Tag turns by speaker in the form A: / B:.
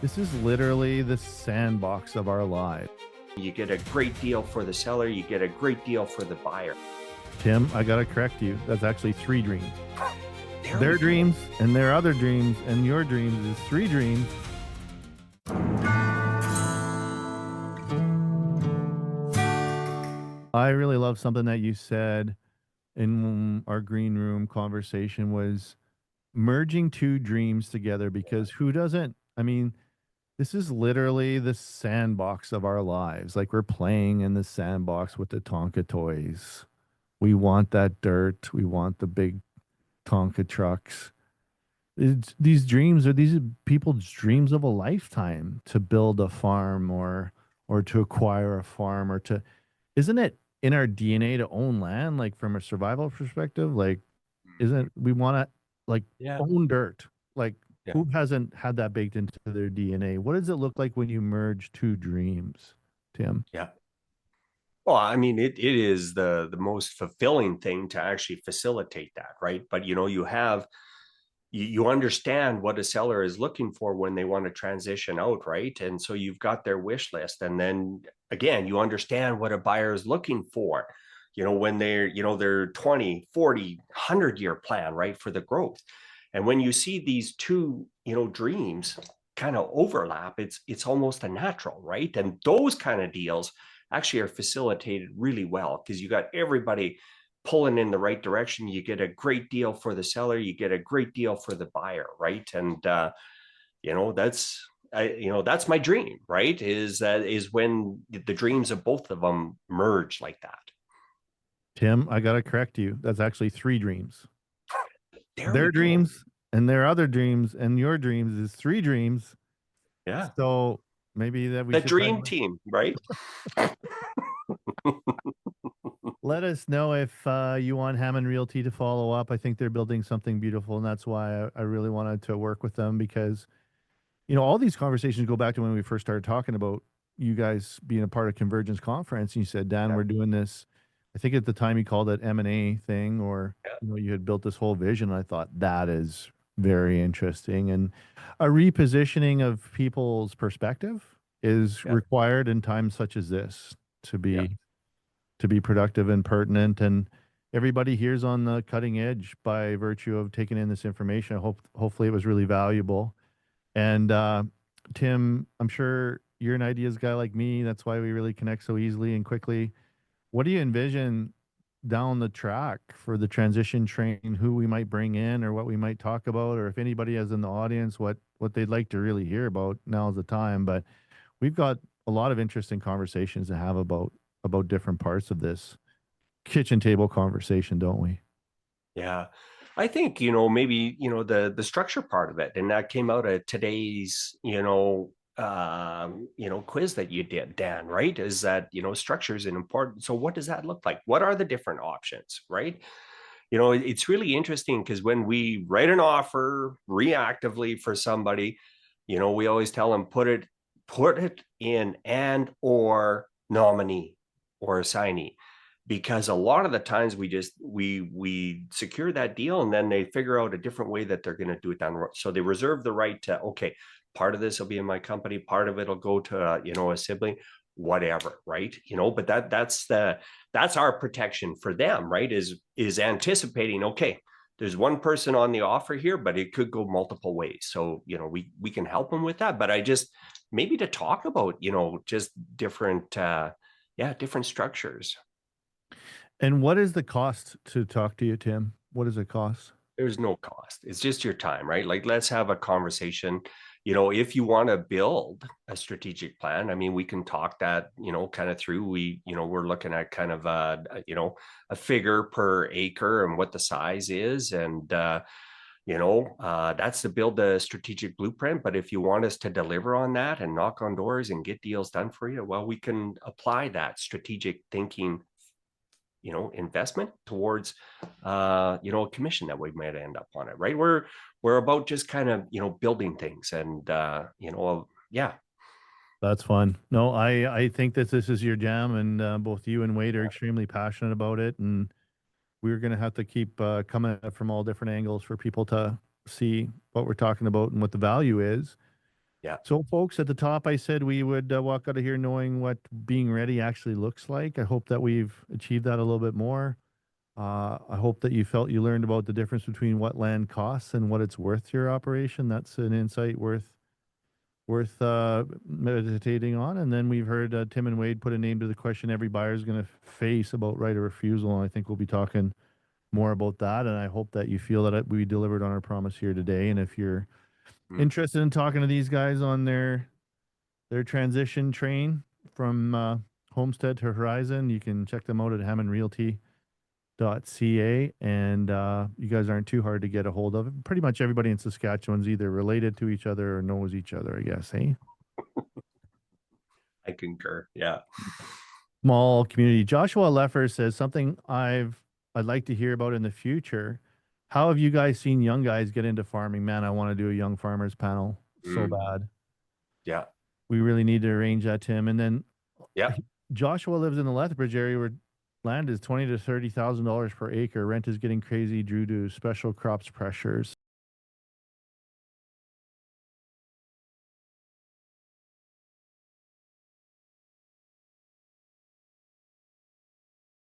A: This is literally the sandbox of our lives.
B: You get a great deal for the seller, you get a great deal for the buyer.
A: Tim, I gotta correct you. That's actually 3 dreams.
B: There
A: Their
B: we go.
A: dreams and their other dreams and your dreams is 3 dreams. I really love something that you said in our green room conversation was merging 2 dreams together, because who doesn't? I mean, this is literally the sandbox of our lives. Like, we're playing in the sandbox with the Tonka toys. We want that dirt. We want the big Tonka trucks. These dreams are these people's dreams of a lifetime to build a farm, or to acquire a farm, or to, isn't it in our DNA to own land? Like, from a survival perspective, like, isn't we want to, like,
B: Yeah.
A: own dirt? Like,
B: Yeah.
A: who hasn't had that baked into their DNA? What does it look like when you merge 2 dreams, Tim?
B: Yeah. Well, I mean, it is the most fulfilling thing to actually facilitate that, right? But you understand what a seller is looking for when they want to transition out, right? And so you've got their wish list. And then again, you understand what a buyer is looking for, when they're 20, 40, 100-year plan, right, for the growth. And when you see these two, dreams kind of overlap, it's almost a natural, right? And those kind of deals actually are facilitated really well because you got everybody pulling in the right direction. You get a great deal for the seller, you get a great deal for the buyer, right? And that's my dream, right? Is when the dreams of both of them merge like that.
A: Tim, I got to correct you. That's actually 3 dreams.
B: There we
A: Their
B: go.
A: dreams and their other dreams and your dreams is 3 dreams.
B: Yeah.
A: So maybe that we
B: The
A: should talk
B: dream
A: about.
B: team, right?
A: Let us know if you want Hammond Realty to follow up. I think they're building something beautiful, and that's why I really wanted to work with them, because all these conversations go back to when we first started talking about you guys being a part of Convergence Conference. And you said, Dan,
B: Yeah.
A: we're doing this. I think at the time you called it M&A thing, or
B: Yeah.
A: you had built this whole vision. I thought that is very interesting, and a repositioning of people's perspective is
B: Yeah.
A: required in times such as this to
B: Yeah.
A: be productive and pertinent. And everybody here's on the cutting edge by virtue of taking in this information. Hopefully it was really valuable. And Tim, I'm sure you're an ideas guy like me. That's why we really connect so easily and quickly. What do you envision down the track for the transition train? Who we might bring in, or what we might talk about, or if anybody has in the audience what they'd like to really hear about, now's the time. But we've got a lot of interesting conversations to have about different parts of this kitchen table conversation, don't we?
B: Yeah. I think, maybe, the structure part of it. And that came out of today's, quiz that you did, Dan, right? Is that, structure is an important. So what does that look like? What are the different options, right? It's really interesting because when we write an offer reactively for somebody, we always tell them put it in and or nominee or assignee, because a lot of the times we secure that deal and then they figure out a different way that they're going to do it down the road. So they reserve the right to, okay, part of this will be in my company, part of it will go to a sibling, whatever, right? But that's our protection for them, right? Is anticipating, okay, there's one person on the offer here, but it could go multiple ways. So we can help them with that. But I just, maybe to talk about just different different structures.
A: And what is the cost to talk to you, Tim? What does it cost?
B: There's no cost. It's just your time, right? Like, let's have a conversation. If you want to build a strategic plan, I mean, we can talk that, kind of through. We're looking at kind of a figure per acre and what the size is. And, that's to build the strategic blueprint. But if you want us to deliver on that and knock on doors and get deals done for you, well, we can apply that strategic thinking investment towards a commission that we might end up on it, right? We're about just kind of building things. And yeah.
A: That's fun. No, I think that this is your jam, and both you and Wade are extremely passionate about it. And we're going to have to keep coming at it from all different angles for people to see what we're talking about and what the value is.
B: Yeah.
A: So, folks, at the top, I said we would walk out of here knowing what being ready actually looks like. I hope that we've achieved that a little bit more. I hope that you felt you learned about the difference between what land costs and what it's worth to your operation. That's an insight worth meditating on. And then we've heard Tim and Wade put a name to the question every buyer is going to face about right of refusal. And I think we'll be talking more about that. And I hope that you feel that we delivered on our promise here today. And if you're
B: Mm.
A: interested in talking to these guys on their transition train from Homestead to Horizon, you can check them out at hammondrealty.ca. And you guys aren't too hard to get a hold of. Pretty much everybody in Saskatchewan's either related to each other or knows each other, I guess, hey?
B: I concur. Yeah.
A: Small community. Joshua Lefer says something I'd like to hear about in the future. How have you guys seen young guys get into farming? Man, I want to do a young farmers panel so
B: Mm.
A: bad.
B: Yeah.
A: We really need to arrange that, Tim. And then
B: Yeah.
A: Joshua lives in the Lethbridge area where land is $20,000 to $30,000 per acre. Rent is getting crazy due to special crops pressures.